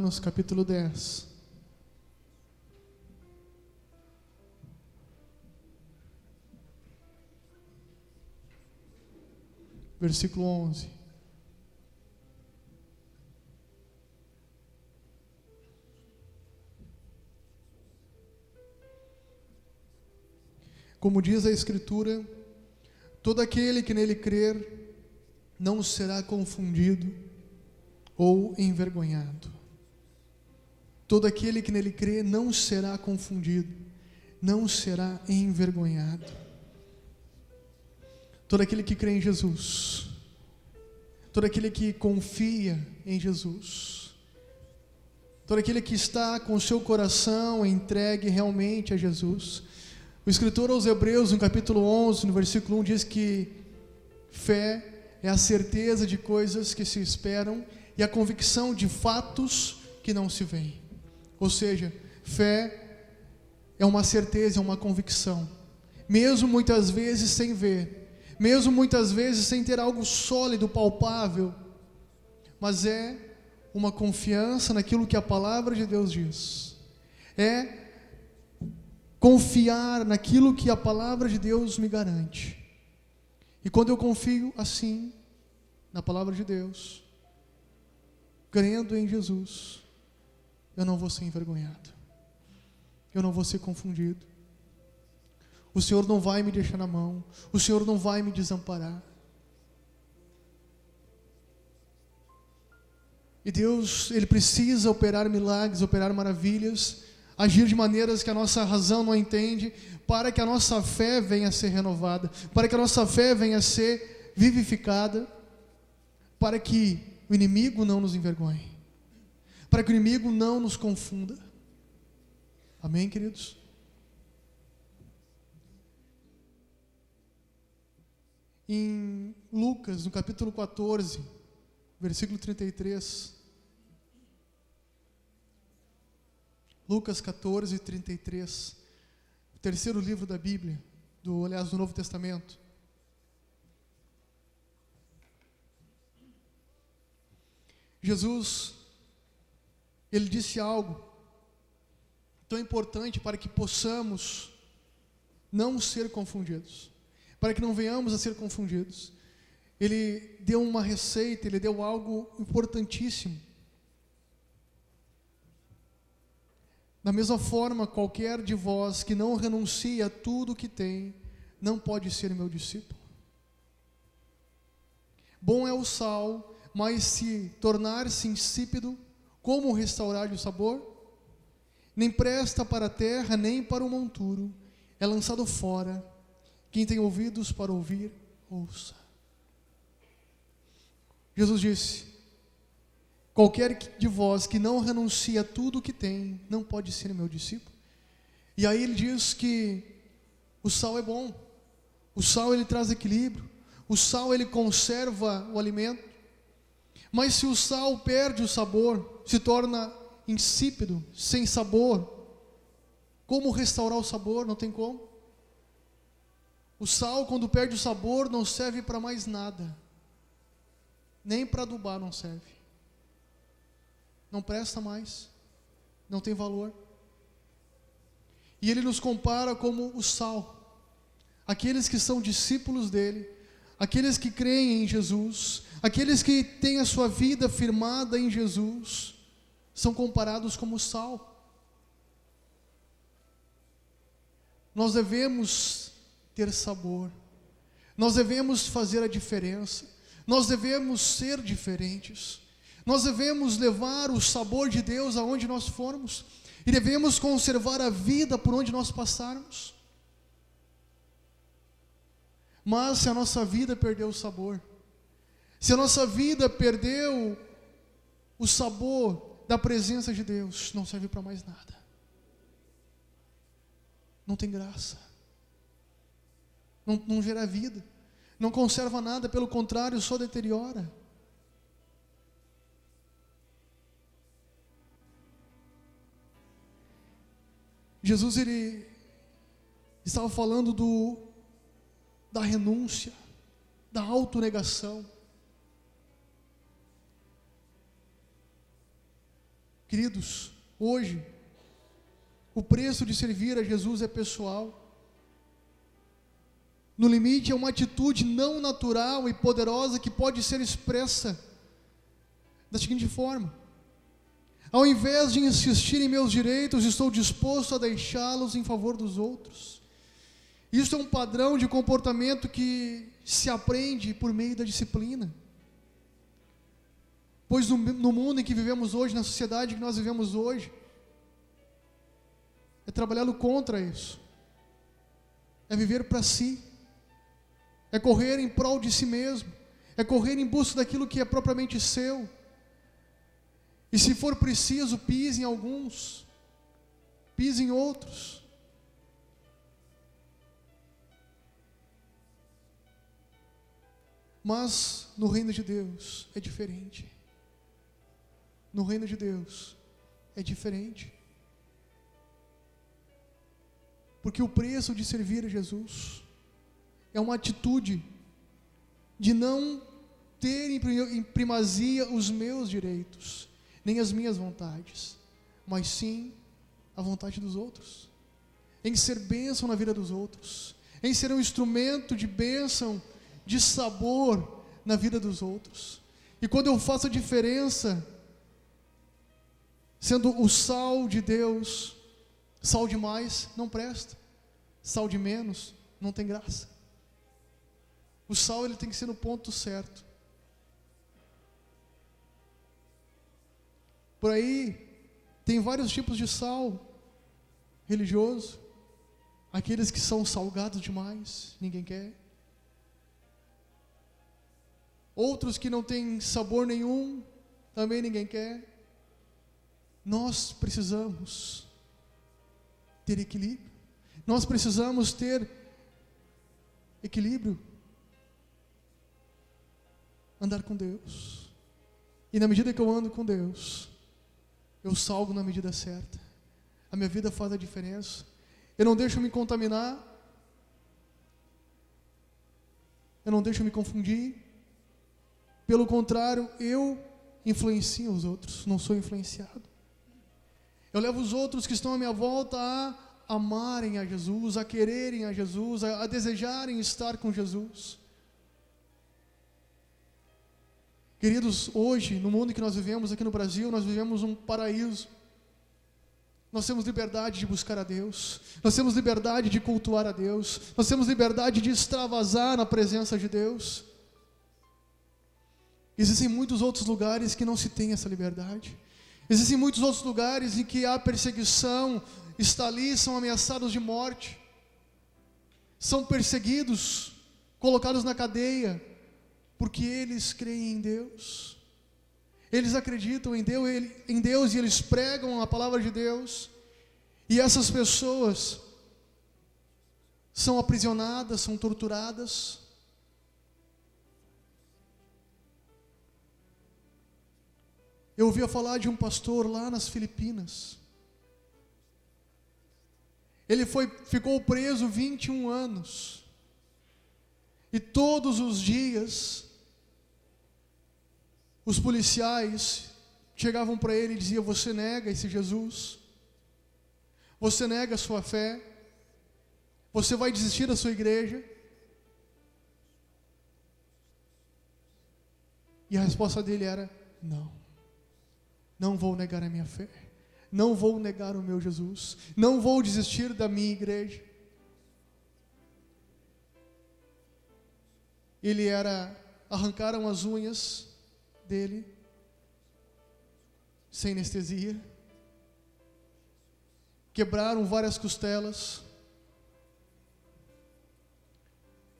Capítulo 10. Versículo 11. Como diz a Escritura, todo aquele que nele crer não será confundido ou envergonhado. Todo aquele que nele crê não será confundido, não será envergonhado. Todo aquele que crê em Jesus, todo aquele que confia em Jesus, todo aquele que está com o seu coração entregue realmente a Jesus. O escritor aos Hebreus, no capítulo 11, no versículo 1, diz que fé é a certeza de coisas que se esperam e a convicção de fatos que não se veem. Ou seja, fé é uma certeza, é uma convicção, mesmo muitas vezes sem ver, mesmo muitas vezes sem ter algo sólido, palpável, mas é uma confiança naquilo que a palavra de Deus diz, é confiar naquilo que a palavra de Deus me garante. E quando eu confio assim, na palavra de Deus, crendo em Jesus, eu não vou ser envergonhado, eu não vou ser confundido. O Senhor não vai me deixar na mão, o Senhor não vai me desamparar. E Deus, Ele precisa operar milagres, operar maravilhas, agir de maneiras que a nossa razão não entende, para que a nossa fé venha a ser renovada, para que a nossa fé venha a ser vivificada, para que o inimigo não nos envergonhe, para que o inimigo não nos confunda. Amém, queridos? Em Lucas, no capítulo 14, versículo 33. Lucas 14, 33. O terceiro livro da Bíblia, do Novo Testamento. Jesus, Ele disse algo tão importante para que possamos não ser confundidos, para que não venhamos a ser confundidos. Ele deu uma receita, Ele deu algo importantíssimo. Da mesma forma, qualquer de vós que não renuncia a tudo o que tem, não pode ser meu discípulo. Bom é o sal, mas se tornar-se insípido, como restaurar-lhe o sabor? Nem presta para a terra, nem para o monturo, é lançado fora. Quem tem ouvidos para ouvir, ouça. Jesus disse: qualquer de vós que não renuncia a tudo o que tem, não pode ser meu discípulo. E aí ele diz que o sal é bom, o sal ele traz equilíbrio, o sal ele conserva o alimento, mas se o sal perde o sabor, se torna insípido, sem sabor, como restaurar o sabor? Não tem como. O sal, quando perde o sabor, não serve para mais nada, nem para adubar não serve, não presta mais, não tem valor. E ele nos compara como o sal. Aqueles que são discípulos dele, aqueles que creem em Jesus, aqueles que têm a sua vida firmada em Jesus, são comparados como sal. Nós devemos ter sabor, nós devemos fazer a diferença, nós devemos ser diferentes, nós devemos levar o sabor de Deus aonde nós formos, e devemos conservar a vida por onde nós passarmos. Mas se a nossa vida perdeu o sabor, se a nossa vida perdeu o sabor da presença de Deus, não serve para mais nada, não tem graça, não gera vida, não conserva nada, pelo contrário, só deteriora. Jesus, ele estava falando da renúncia, da autonegação. Queridos, hoje, o preço de servir a Jesus é pessoal. No limite, é uma atitude não natural e poderosa que pode ser expressa da seguinte forma: ao invés de insistir em meus direitos, estou disposto a deixá-los em favor dos outros. Isso é um padrão de comportamento que se aprende por meio da disciplina. Pois no mundo em que vivemos hoje, na sociedade que nós vivemos hoje, é trabalhando contra isso. É viver para si. É correr em prol de si mesmo. É correr em busca daquilo que é propriamente seu. E se for preciso, pise em alguns, pise em outros. Mas no reino de Deus é diferente. No reino de Deus é diferente. Porque o preço de servir a Jesus é uma atitude de não ter em primazia os meus direitos, nem as minhas vontades, mas sim a vontade dos outros, em ser bênção na vida dos outros, em ser um instrumento de bênção, de sabor na vida dos outros. E quando eu faço a diferença, sendo o sal de Deus, sal de mais não presta, sal de menos não tem graça. O sal, ele tem que ser no ponto certo. Por aí tem vários tipos de sal religioso. Aqueles que são salgados demais, ninguém quer. Outros que não têm sabor nenhum, também ninguém quer. Nós precisamos ter equilíbrio. Nós precisamos ter equilíbrio. Andar com Deus. E na medida que eu ando com Deus, eu salgo na medida certa. A minha vida faz a diferença. Eu não deixo me contaminar. Eu não deixo me confundir. Pelo contrário, eu influencio os outros, não sou influenciado. Eu levo os outros que estão à minha volta a amarem a Jesus, a quererem a Jesus, a desejarem estar com Jesus. Queridos, hoje, no mundo em que nós vivemos, aqui no Brasil, nós vivemos um paraíso. Nós temos liberdade de buscar a Deus, nós temos liberdade de cultuar a Deus, nós temos liberdade de extravasar na presença de Deus. Existem muitos outros lugares que não se tem essa liberdade. Existem muitos outros lugares em que há perseguição, está ali, são ameaçados de morte, são perseguidos, colocados na cadeia, porque eles creem em Deus, eles acreditam em Deus e eles pregam a palavra de Deus, e essas pessoas são aprisionadas, são torturadas. Eu ouvia falar de um pastor lá nas Filipinas. Ele ficou preso 21 anos, e todos os dias os policiais chegavam para ele e diziam: você nega esse Jesus? Você nega a sua fé? Você vai desistir da sua igreja? E a resposta dele era: não vou negar a minha fé, não vou negar o meu Jesus, não vou desistir da minha igreja. Arrancaram as unhas dele, sem anestesia, quebraram várias costelas,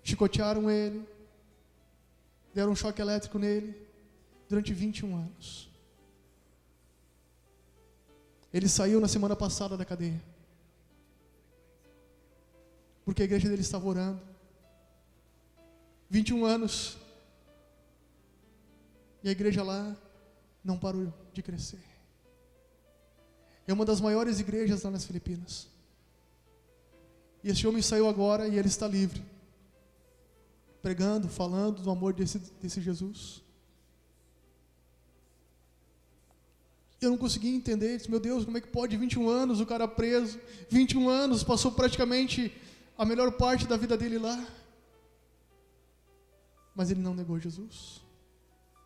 chicotearam ele, deram um choque elétrico nele, durante 21 anos. Ele saiu na semana passada da cadeia, porque a igreja dele estava orando. 21 anos, e a igreja lá não parou de crescer. É uma das maiores igrejas lá nas Filipinas. E esse homem saiu agora e ele está livre, pregando, falando do amor desse Jesus. Eu não conseguia entender, disse, meu Deus, como é que pode 21 anos o cara preso, 21 anos, passou praticamente a melhor parte da vida dele lá. Mas ele não negou Jesus,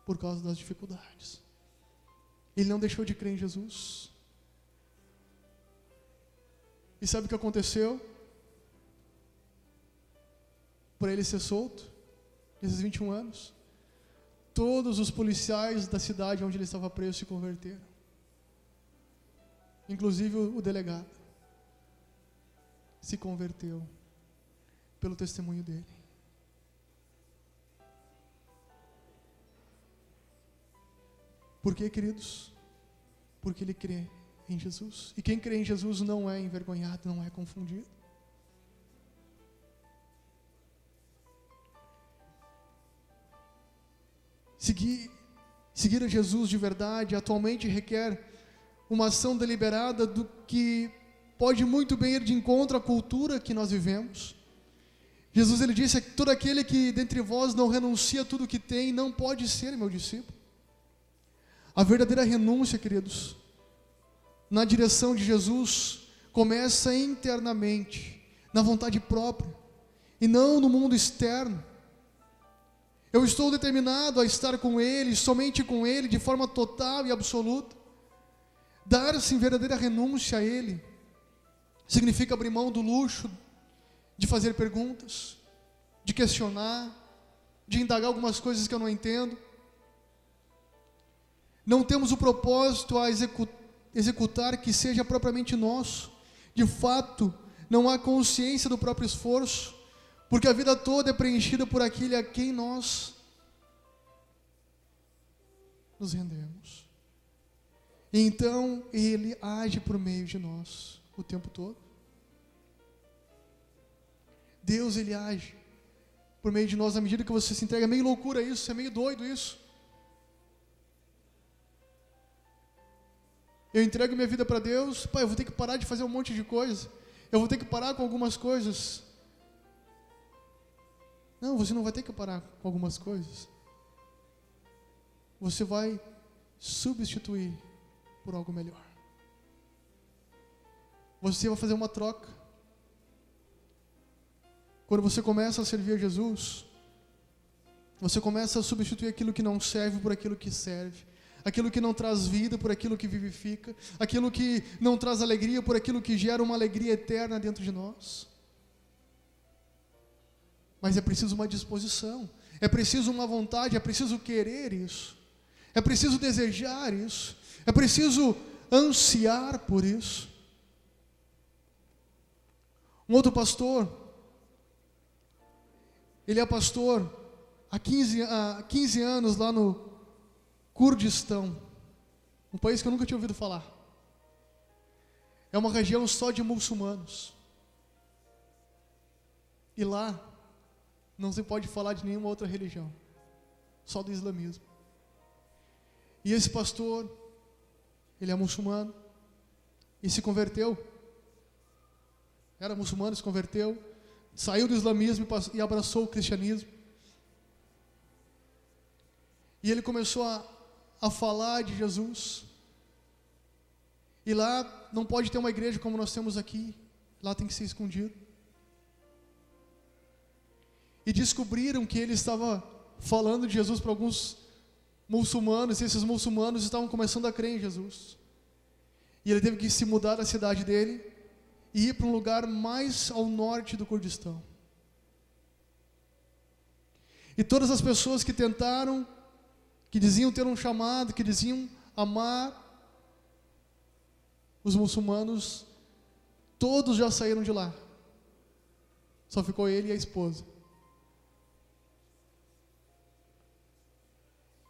por causa das dificuldades. Ele não deixou de crer em Jesus. E sabe o que aconteceu? Para ele ser solto, nesses 21 anos, todos os policiais da cidade onde ele estava preso se converteram. Inclusive o delegado se converteu pelo testemunho dele. Por quê, queridos? Porque ele crê em Jesus. E quem crê em Jesus não é envergonhado, não é confundido. Seguir a Jesus de verdade atualmente requer uma ação deliberada do que pode muito bem ir de encontro à cultura que nós vivemos. Jesus, ele disse que todo aquele que dentre vós não renuncia a tudo o que tem, não pode ser meu discípulo. A verdadeira renúncia, queridos, na direção de Jesus, começa internamente, na vontade própria, e não no mundo externo. Eu estou determinado a estar com Ele, somente com Ele, de forma total e absoluta. Dar-se em verdadeira renúncia a Ele significa abrir mão do luxo de fazer perguntas, de questionar, de indagar algumas coisas que eu não entendo. Não temos o propósito a executar que seja propriamente nosso. De fato, não há consciência do próprio esforço, porque a vida toda é preenchida por aquele a quem nós nos rendemos. E então Ele age por meio de nós o tempo todo. Deus, Ele age por meio de nós à medida que você se entrega. É meio loucura isso, é meio doido isso. Eu entrego minha vida para Deus, pai, eu vou ter que parar de fazer um monte de coisa. Eu vou ter que parar com algumas coisas. Não, você não vai ter que parar com algumas coisas. Você vai substituir por algo melhor. Você vai fazer uma troca. Quando você começa a servir a Jesus, você começa a substituir aquilo que não serve por aquilo que serve. Aquilo que não traz vida por aquilo que vivifica. Aquilo que não traz alegria por aquilo que gera uma alegria eterna dentro de nós. Mas é preciso uma disposição. É preciso uma vontade. É preciso querer isso. É preciso desejar isso. É preciso ansiar por isso. Um outro pastor, ele é pastor há 15 anos lá no Kurdistão, um país que eu nunca tinha ouvido falar. É uma região só de muçulmanos. E lá não se pode falar de nenhuma outra religião, só do islamismo. E esse pastor, ele é muçulmano e se converteu. Era muçulmano, se converteu, saiu do islamismo e abraçou o cristianismo. E ele começou a falar de Jesus. E lá não pode ter uma igreja como nós temos aqui. Lá tem que ser escondido. E descobriram que ele estava falando de Jesus para alguns muçulmanos. E esses muçulmanos estavam começando a crer em Jesus. E ele teve que se mudar da cidade dele e ir para um lugar mais ao norte do Kurdistão. E todas as pessoas que tentaram, que diziam ter um chamado, que diziam amar os muçulmanos, todos já saíram de lá. Só ficou ele e a esposa.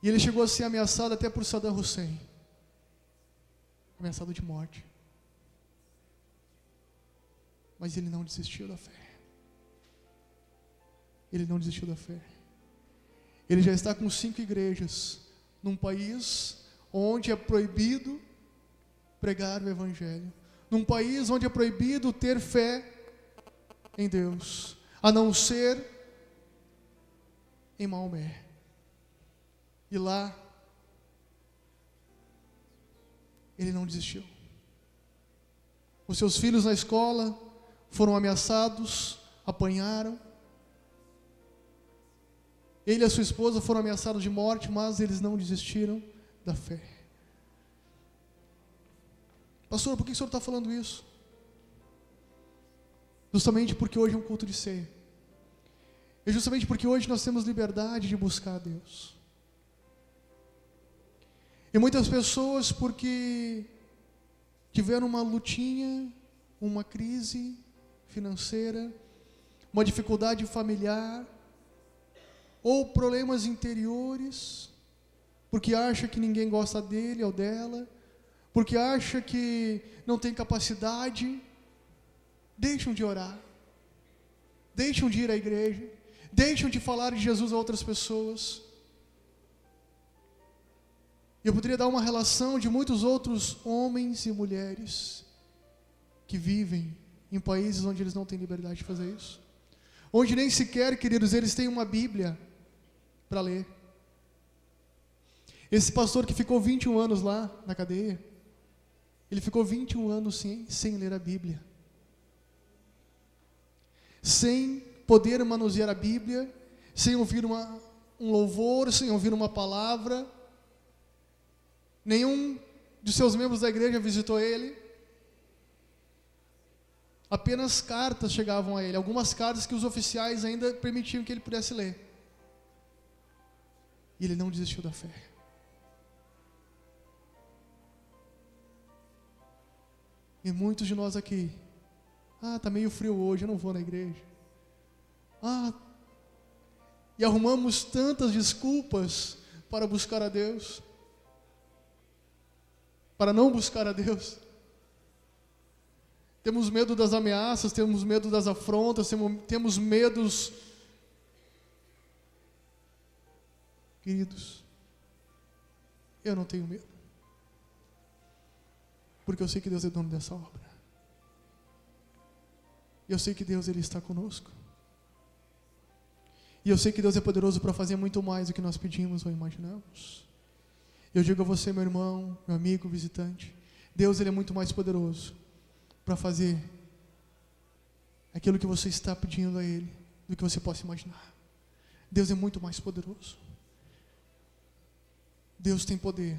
E ele chegou a ser ameaçado até por Saddam Hussein. Ameaçado de morte. Mas ele não desistiu da fé. Ele não desistiu da fé. Ele já está com 5 igrejas num país onde é proibido pregar o Evangelho. Num país onde é proibido ter fé em Deus, a não ser em Maomé. E lá ele não desistiu. Os seus filhos na escola foram ameaçados, apanharam. Ele e a sua esposa foram ameaçados de morte, mas eles não desistiram da fé. Pastor, por que o senhor está falando isso? Justamente porque hoje é um culto de ceia. E justamente porque hoje nós temos liberdade de buscar a Deus. E muitas pessoas, porque tiveram uma lutinha, uma crise financeira, uma dificuldade familiar, ou problemas interiores, porque acha que ninguém gosta dele ou dela, porque acha que não tem capacidade, deixam de orar, deixam de ir à igreja, deixam de falar de Jesus a outras pessoas. Eu poderia dar uma relação de muitos outros homens e mulheres que vivem em países onde eles não têm liberdade de fazer isso, onde nem sequer, queridos, eles têm uma Bíblia para ler. Esse pastor que ficou 21 anos lá na cadeia, ele ficou 21 anos sem ler a Bíblia, sem poder manusear a Bíblia, sem ouvir um louvor, sem ouvir uma palavra. Nenhum de seus membros da igreja visitou ele. Apenas cartas chegavam a ele, algumas cartas que os oficiais ainda permitiam que ele pudesse ler. E ele não desistiu da fé. E muitos de nós aqui, está meio frio hoje, eu não vou na igreja. E arrumamos tantas desculpas para buscar a Deus, para não buscar a Deus. Temos medo das ameaças, temos medo das afrontas, temos medos. Queridos, eu não tenho medo, porque eu sei que Deus é dono dessa obra. Eu sei que Deus, Ele está conosco. E eu sei que Deus é poderoso para fazer muito mais do que nós pedimos ou imaginamos. Eu digo a você, meu irmão, meu amigo, visitante, Deus, Ele é muito mais poderoso para fazer aquilo que você está pedindo a Ele do que você possa imaginar. Deus é muito mais poderoso. Deus tem poder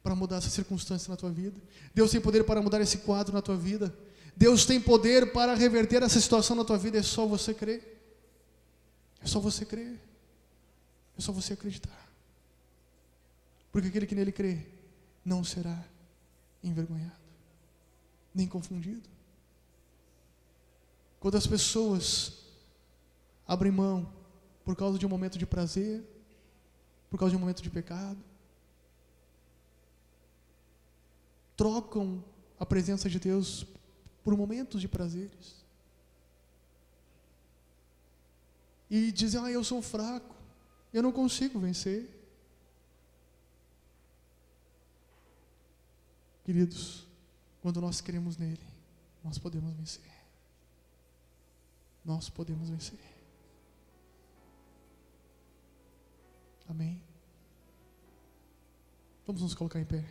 para mudar essa circunstância na tua vida. Deus tem poder para mudar esse quadro na tua vida. Deus tem poder para reverter essa situação na tua vida. É só você crer. É só você crer. É só você acreditar. Porque aquele que nele crê não será envergonhado, nem confundido. Quando as pessoas abrem mão por causa de um momento de prazer, por causa de um momento de pecado, trocam a presença de Deus por momentos de prazeres, e dizem, eu sou fraco, eu não consigo vencer. Queridos, quando nós cremos nele, nós podemos vencer. Nós podemos vencer. Amém? Vamos nos colocar em pé.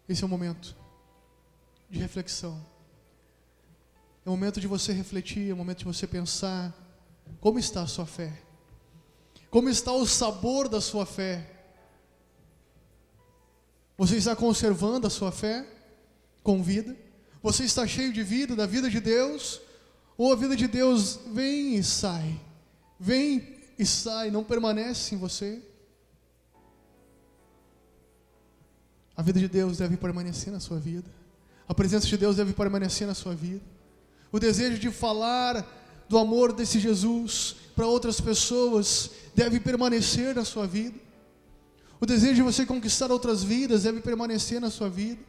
Esse é um momento de reflexão. É o momento de você refletir, é o momento de você pensar como está a sua fé. Como está o sabor da sua fé? Você está conservando a sua fé com vida? Você está cheio de vida, da vida de Deus? Ou a vida de Deus vem e sai? Vem e sai, não permanece em você? A vida de Deus deve permanecer na sua vida. A presença de Deus deve permanecer na sua vida. O desejo de falar do amor desse Jesus para outras pessoas deve permanecer na sua vida. O desejo de você conquistar outras vidas deve permanecer na sua vida.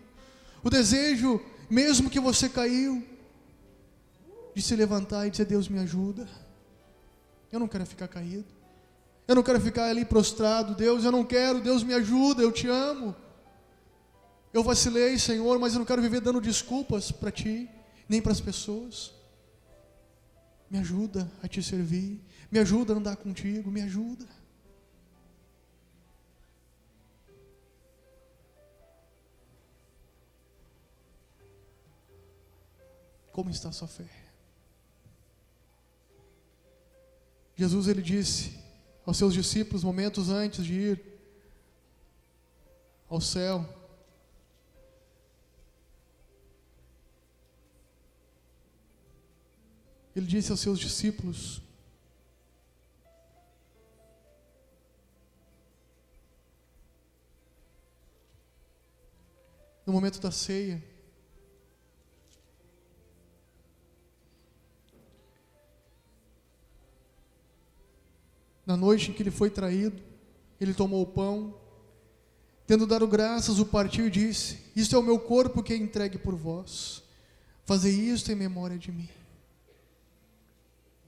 O desejo, mesmo que você caiu, de se levantar e dizer, Deus me ajuda. Eu não quero ficar caído. Eu não quero ficar ali prostrado. Deus, eu não quero. Deus me ajuda, eu te amo. Eu vacilei, Senhor, mas eu não quero viver dando desculpas para Ti. nem para as pessoas. Me ajuda a te servir, me ajuda a andar contigo, me ajuda. Como está a sua fé? Jesus, ele disse aos seus discípulos, momentos antes de ir ao céu, ele disse aos seus discípulos: no momento da ceia, na noite em que ele foi traído, ele tomou o pão, tendo dado graças, o partiu e disse: isto é o meu corpo que é entregue por vós, fazei isto em memória de mim.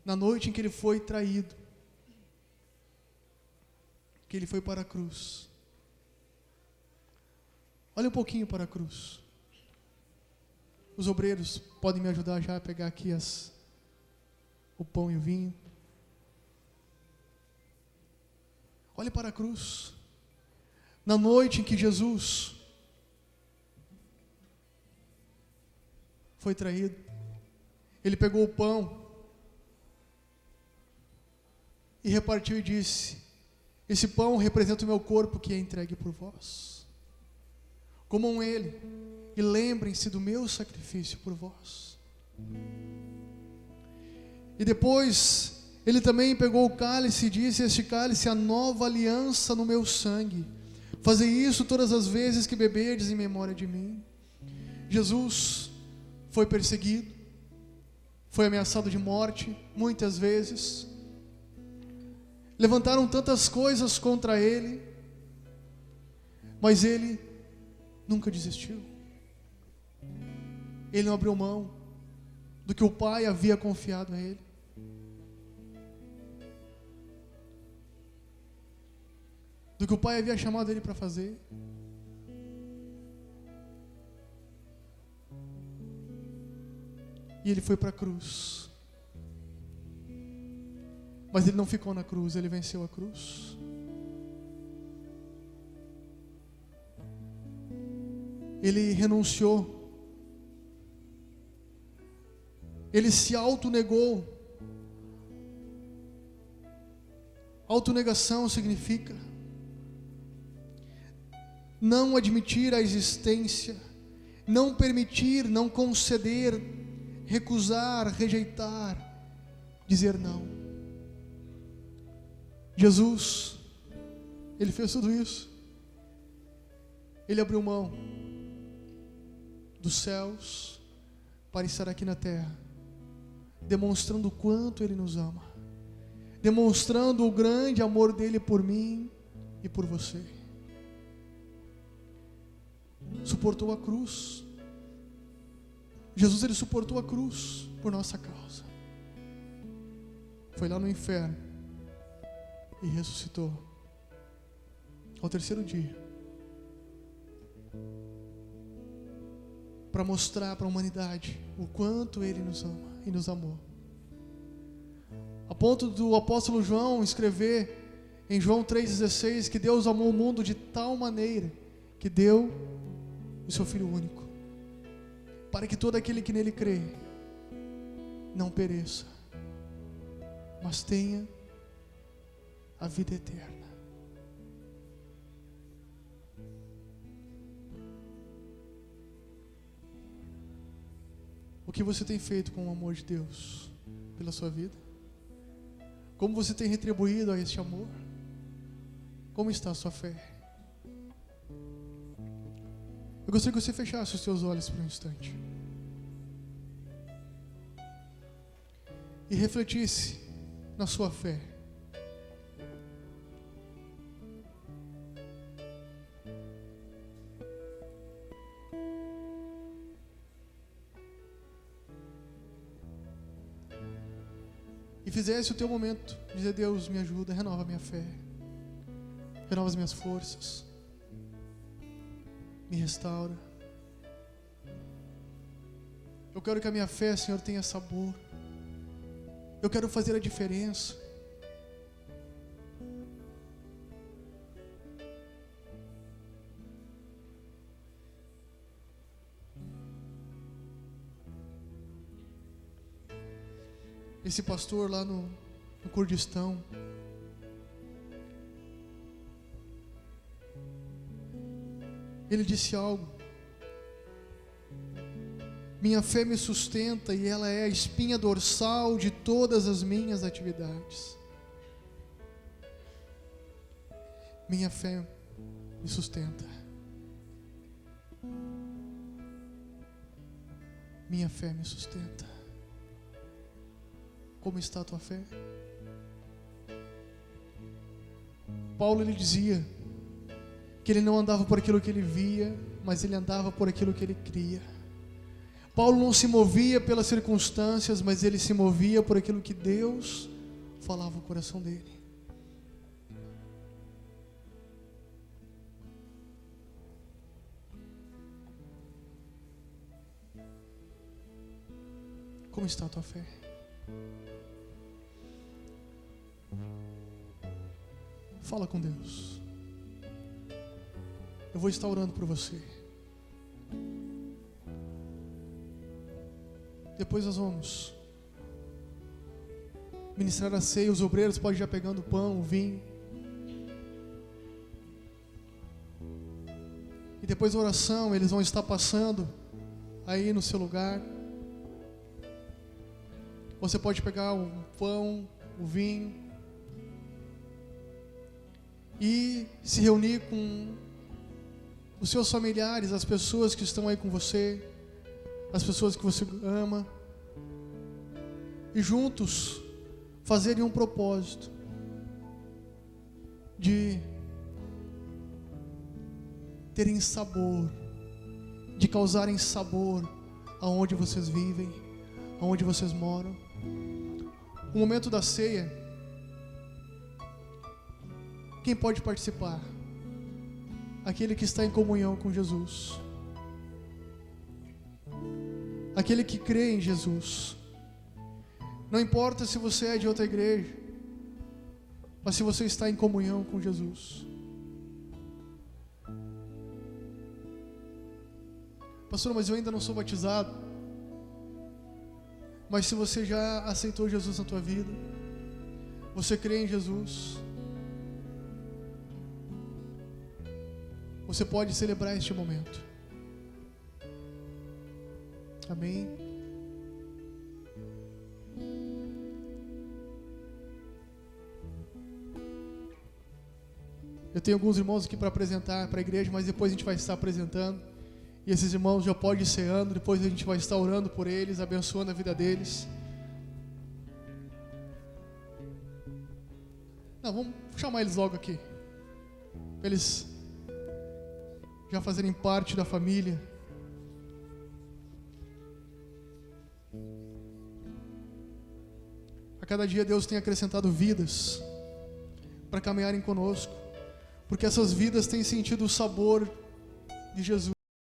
Na noite em que ele foi traído, que ele foi para a cruz. Olha um pouquinho para a cruz. Os obreiros podem me ajudar já a pegar aqui o pão e o vinho. Olhe para a cruz. Na noite em que Jesus foi traído, ele pegou o pão e repartiu e disse: esse pão representa o meu corpo que é entregue por vós. Comam ele e lembrem-se do meu sacrifício por vós. E depois ele também pegou o cálice e disse: este cálice é a nova aliança no meu sangue. Fazei isso todas as vezes que beberdes em memória de mim. Jesus foi perseguido, foi ameaçado de morte muitas vezes. Levantaram tantas coisas contra ele, mas ele nunca desistiu. Ele não abriu mão do que o Pai havia confiado a ele. Do que o Pai havia chamado ele para fazer. E ele foi para a cruz. Mas ele não ficou na cruz, ele venceu a cruz. Ele renunciou. Ele se autonegou. Autonegação significa não admitir a existência, não permitir, não conceder, recusar, rejeitar, dizer não. Jesus, ele fez tudo isso. Ele abriu mão dos céus para estar aqui na terra, demonstrando o quanto ele nos ama, demonstrando o grande amor dele por mim e por você. Suportou a cruz. Jesus, ele suportou a cruz por nossa causa. Foi lá no inferno e ressuscitou ao terceiro dia, para mostrar para a humanidade o quanto ele nos ama e nos amou, a ponto do apóstolo João escrever em João 3,16 que Deus amou o mundo de tal maneira que deu o seu Filho único, para que todo aquele que nele crê não pereça, mas tenha a vida eterna. O que você tem feito com o amor de Deus pela sua vida? Como você tem retribuído a este amor? Como está a sua fé? Eu gostaria que você fechasse os seus olhos por um instante e refletisse na sua fé. E fizesse o teu momento, dizer: Deus, me ajuda, renova a minha fé, renova as minhas forças, me restaura. Eu quero que a minha fé, Senhor, tenha sabor. Eu quero fazer a diferença. Esse pastor lá no Kurdistão, ele disse algo: minha fé me sustenta e ela é a espinha dorsal de todas as minhas atividades. Minha fé me sustenta. Minha fé me sustenta. Como está a tua fé? Paulo, ele dizia que ele não andava por aquilo que ele via, mas ele andava por aquilo que ele cria. Paulo não se movia pelas circunstâncias, mas ele se movia por aquilo que Deus falava no coração dele. Como está a tua fé? Fala com Deus. Eu vou estar orando por você. Depois nós vamos ministrar a ceia. Os obreiros podem ir já pegando o pão, o vinho. E depois da oração, eles vão estar passando aí no seu lugar. Você pode pegar o pão, o vinho e se reunir com os seus familiares, as pessoas que estão aí com você, as pessoas que você ama, e juntos fazerem um propósito de terem sabor, de causarem sabor aonde vocês vivem, aonde vocês moram. O momento da ceia, quem pode participar? Aquele que está em comunhão com Jesus, aquele que crê em Jesus. Não importa se você é de outra igreja, mas se você está em comunhão com Jesus. Pastor, mas eu ainda não sou batizado. Mas se você já aceitou Jesus na tua vida, você crê em Jesus, você pode celebrar este momento. Amém? Eu tenho alguns irmãos aqui para apresentar para a igreja, mas depois a gente vai estar apresentando. E esses irmãos já podem ir ceando, depois a gente vai estar orando por eles, abençoando a vida deles. Não, vamos chamar eles logo aqui, para eles já fazerem parte da família. A cada dia Deus tem acrescentado vidas para caminharem conosco, porque essas vidas têm sentido o sabor de Jesus.